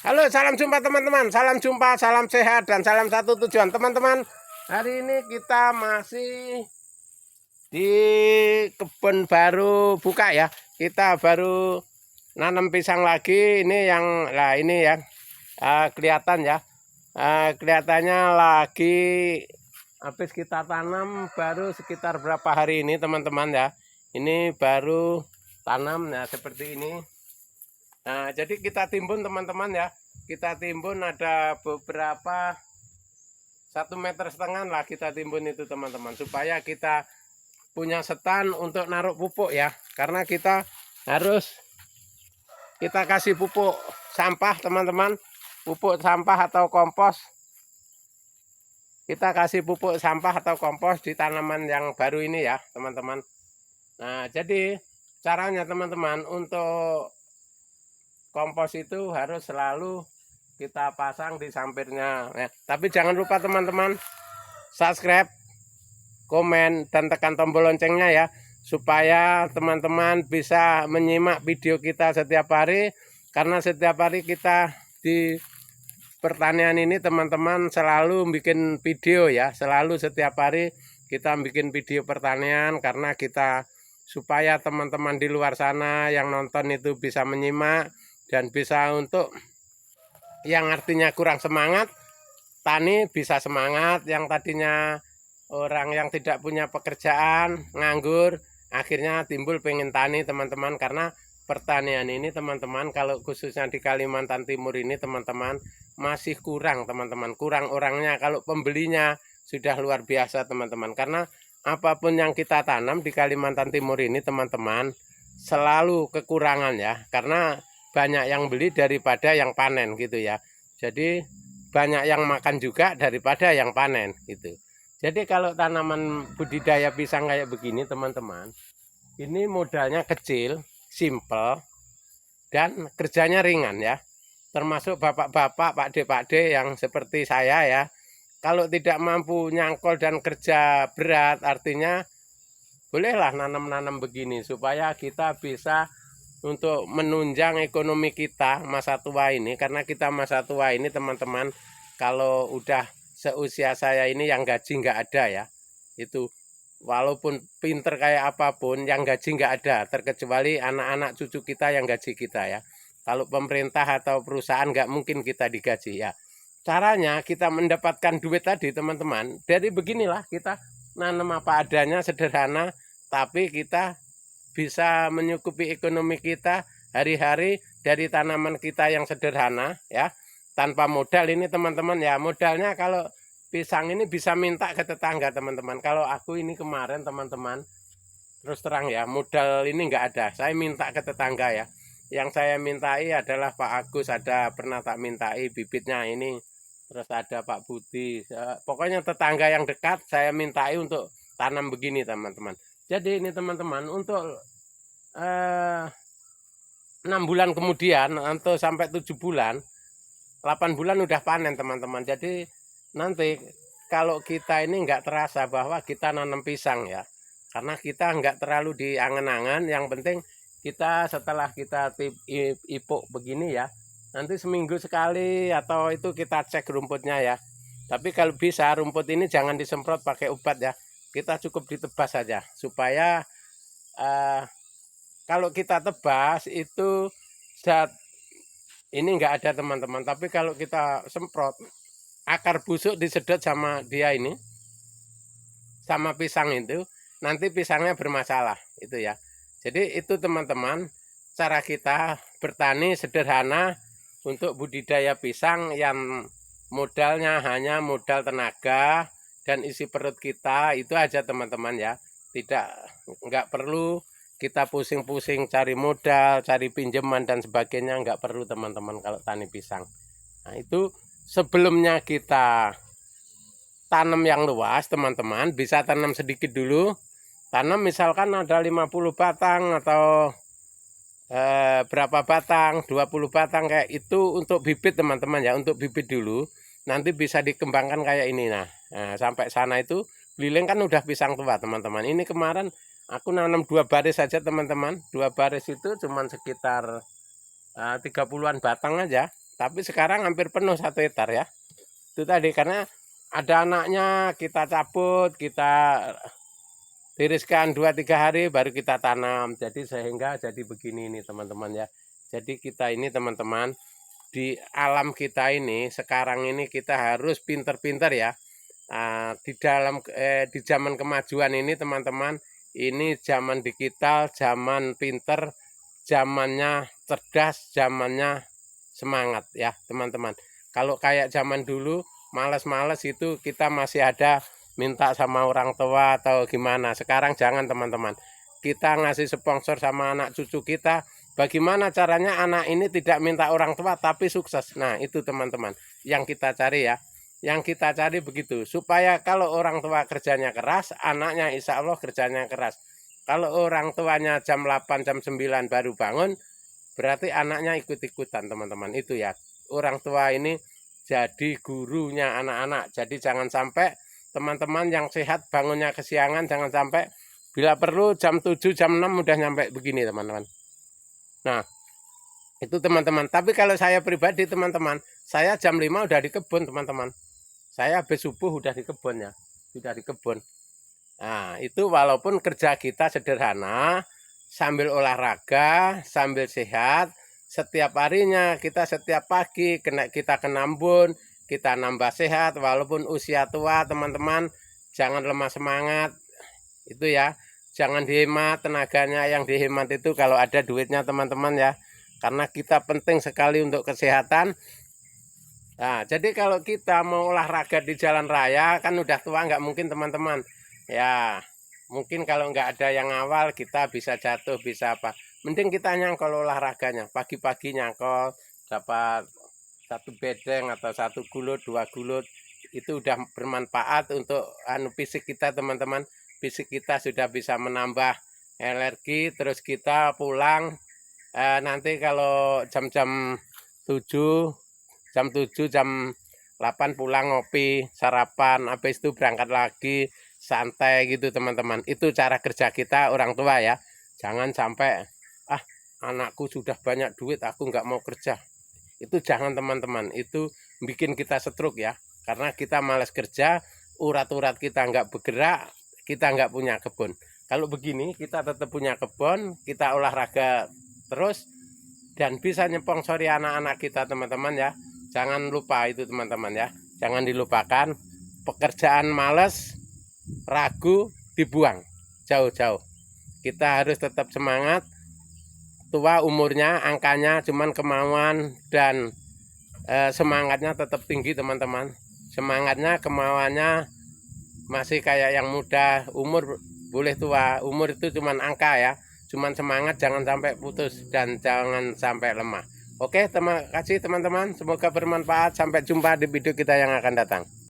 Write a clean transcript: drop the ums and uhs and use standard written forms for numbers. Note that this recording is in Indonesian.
Halo, salam jumpa teman-teman. Salam jumpa, salam sehat, dan salam satu tujuan teman-teman. Hari ini kita masih di kebun baru buka ya. Kita baru nanam pisang lagi. Ini yang kelihatan ya. Kelihatannya lagi habis kita tanam baru sekitar berapa hari ini teman-teman ya. Ini baru tanam ya seperti ini. Nah, jadi kita timbun teman-teman ya. Kita timbun ada beberapa 1,5 meter lah kita timbun itu teman-teman. Supaya kita punya setan untuk naruh pupuk ya. Karena kita kasih pupuk sampah teman-teman. Pupuk sampah atau kompos. Kita kasih pupuk sampah atau kompos di tanaman yang baru ini ya teman-teman. Nah, jadi caranya teman-teman untuk kompos itu harus selalu kita pasang di sampirnya ya. Tapi jangan lupa teman-teman subscribe, komen, dan tekan tombol loncengnya ya, supaya teman-teman bisa menyimak video kita setiap hari. Karena setiap hari kita di pertanian ini teman-teman selalu bikin video ya, selalu setiap hari kita bikin video pertanian, karena kita supaya teman-teman di luar sana yang nonton itu bisa menyimak dan bisa untuk yang artinya kurang semangat, tani bisa semangat. Yang tadinya orang yang tidak punya pekerjaan, nganggur, akhirnya timbul pengen tani teman-teman. Karena pertanian ini teman-teman, kalau khususnya di Kalimantan Timur ini teman-teman, masih kurang teman-teman, kurang orangnya. Kalau pembelinya sudah luar biasa teman-teman. Karena apapun yang kita tanam di Kalimantan Timur ini teman-teman, selalu kekurangan ya. Karena banyak yang beli daripada yang panen gitu ya. Jadi banyak yang makan juga daripada yang panen gitu. Jadi kalau tanaman budidaya pisang kayak begini teman-teman, ini modalnya kecil, simple, dan kerjanya ringan ya. Termasuk bapak-bapak, pakde-pakde yang seperti saya ya. Kalau tidak mampu nyangkol dan kerja berat, artinya bolehlah nanam-nanam begini supaya kita bisa untuk menunjang ekonomi kita masa tua ini. Karena kita masa tua ini teman-teman, kalau udah seusia saya ini yang gaji nggak ada ya, itu walaupun pinter kayak apapun yang gaji nggak ada, terkecuali anak-anak cucu kita yang gaji kita ya. Kalau pemerintah atau perusahaan nggak mungkin kita digaji ya. Caranya kita mendapatkan duit tadi teman-teman, dari beginilah kita nanam apa adanya, sederhana, tapi kita bisa menyukupi ekonomi kita hari-hari dari tanaman kita yang sederhana ya, tanpa modal ini teman-teman ya. Modalnya kalau pisang ini bisa minta ke tetangga teman-teman. Kalau aku ini kemarin teman-teman, terus terang ya, modal ini nggak ada, saya minta ke tetangga ya. Yang saya mintai adalah Pak Agus, ada pernah tak mintai bibitnya ini, terus ada Pak Budi, pokoknya tetangga yang dekat saya mintai untuk tanam begini teman-teman. Jadi ini teman-teman, untuk 6 bulan kemudian atau sampai 7 bulan, 8 bulan udah panen teman-teman. Jadi nanti kalau kita ini nggak terasa bahwa kita nanam pisang ya, karena kita nggak terlalu diangan-angan. Yang penting kita setelah kita ipuk begini ya, nanti seminggu sekali atau itu kita cek rumputnya ya. Tapi kalau bisa rumput ini jangan disemprot pakai obat ya, kita cukup ditebas saja, supaya kalau kita tebas itu zat ini nggak ada teman-teman. Tapi kalau kita semprot, akar busuk disedot sama dia ini, sama pisang itu, nanti pisangnya bermasalah itu ya. Jadi itu teman-teman, cara kita bertani sederhana untuk budidaya pisang yang modalnya hanya modal tenaga dan isi perut kita, itu aja teman-teman ya. Nggak perlu kita pusing-pusing cari modal, cari pinjaman dan sebagainya, nggak perlu teman-teman kalau tani pisang. Nah itu sebelumnya kita tanam yang luas teman-teman, bisa tanam sedikit dulu. Tanam misalkan ada 50 batang atau berapa batang, 20 batang kayak itu untuk bibit teman-teman ya, untuk bibit dulu. Nanti bisa dikembangkan kayak ini. Nah, sampai sana itu beliling kan udah pisang tua teman-teman. Ini kemarin aku nanam 2 baris saja teman-teman. 2 baris itu cuman sekitar 30-an batang aja. Tapi sekarang hampir penuh 1 hektar ya. Itu tadi karena ada anaknya, kita cabut, kita tiriskan 2-3 hari baru kita tanam. Jadi sehingga jadi begini nih teman-teman ya. Jadi kita ini teman-teman, di alam kita ini sekarang ini kita harus pinter-pinter ya. Di zaman kemajuan ini teman-teman, ini zaman digital, zaman pinter, zamannya cerdas, zamannya semangat ya teman-teman. Kalau kayak zaman dulu males-males itu kita masih ada minta sama orang tua atau gimana. Sekarang jangan teman-teman, kita ngasih sponsor sama anak cucu kita. Bagaimana caranya anak ini tidak minta orang tua tapi sukses. Nah itu teman-teman yang kita cari ya. Yang kita cari begitu, supaya kalau orang tua kerjanya keras, anaknya insya Allah kerjanya keras. Kalau orang tuanya jam 8, jam 9 baru bangun, berarti anaknya ikut-ikutan teman-teman. Itu ya, orang tua ini jadi gurunya anak-anak. Jadi jangan sampai teman-teman yang sehat bangunnya kesiangan, jangan sampai bila perlu jam 7, jam 6 udah nyampe begini teman-teman. Nah, itu teman-teman. Tapi kalau saya pribadi teman-teman, saya jam 5 udah di kebun teman-teman. Saya habis subuh udah di kebun ya, sudah di kebun. Nah, itu walaupun kerja kita sederhana, sambil olahraga, sambil sehat, setiap harinya kita setiap pagi kita ke Nambun, kita nambah sehat, walaupun usia tua teman-teman, jangan lemah semangat, itu ya, jangan dihemat tenaganya, yang dihemat itu kalau ada duitnya teman-teman ya, karena kita penting sekali untuk kesehatan. Nah, jadi kalau kita mau olahraga di jalan raya kan udah tua nggak mungkin teman-teman. Ya, mungkin kalau nggak ada yang awal kita bisa jatuh, bisa apa. Mending kita nyangkol olahraganya. Pagi-pagi nyangkol, dapat 1 bedeng atau 1 gulut, 2 gulut. Itu udah bermanfaat untuk fisik kita teman-teman. Fisik kita sudah bisa menambah energi, terus kita pulang. Nanti kalau jam-jam 7, jam 7, jam 8 pulang ngopi, sarapan, habis itu berangkat lagi, santai gitu teman-teman. Itu cara kerja kita orang tua ya. Jangan sampai, anakku sudah banyak duit, aku nggak mau kerja. Itu jangan teman-teman, itu bikin kita stroke ya. Karena kita malas kerja, urat-urat kita nggak bergerak, kita nggak punya kebun. Kalau begini, kita tetap punya kebun, kita olahraga terus, dan bisa nyepongsori anak-anak kita teman-teman ya. Jangan lupa itu teman-teman ya, jangan dilupakan. Pekerjaan males, ragu, dibuang jauh-jauh. Kita harus tetap semangat. Tua umurnya, angkanya, cuman kemauan dan semangatnya tetap tinggi teman-teman. Semangatnya, kemauannya masih kayak yang muda. Umur boleh tua, umur itu cuman angka ya. Cuman semangat jangan sampai putus dan jangan sampai lemah. Oke, terima kasih teman-teman. Semoga bermanfaat. Sampai jumpa di video kita yang akan datang.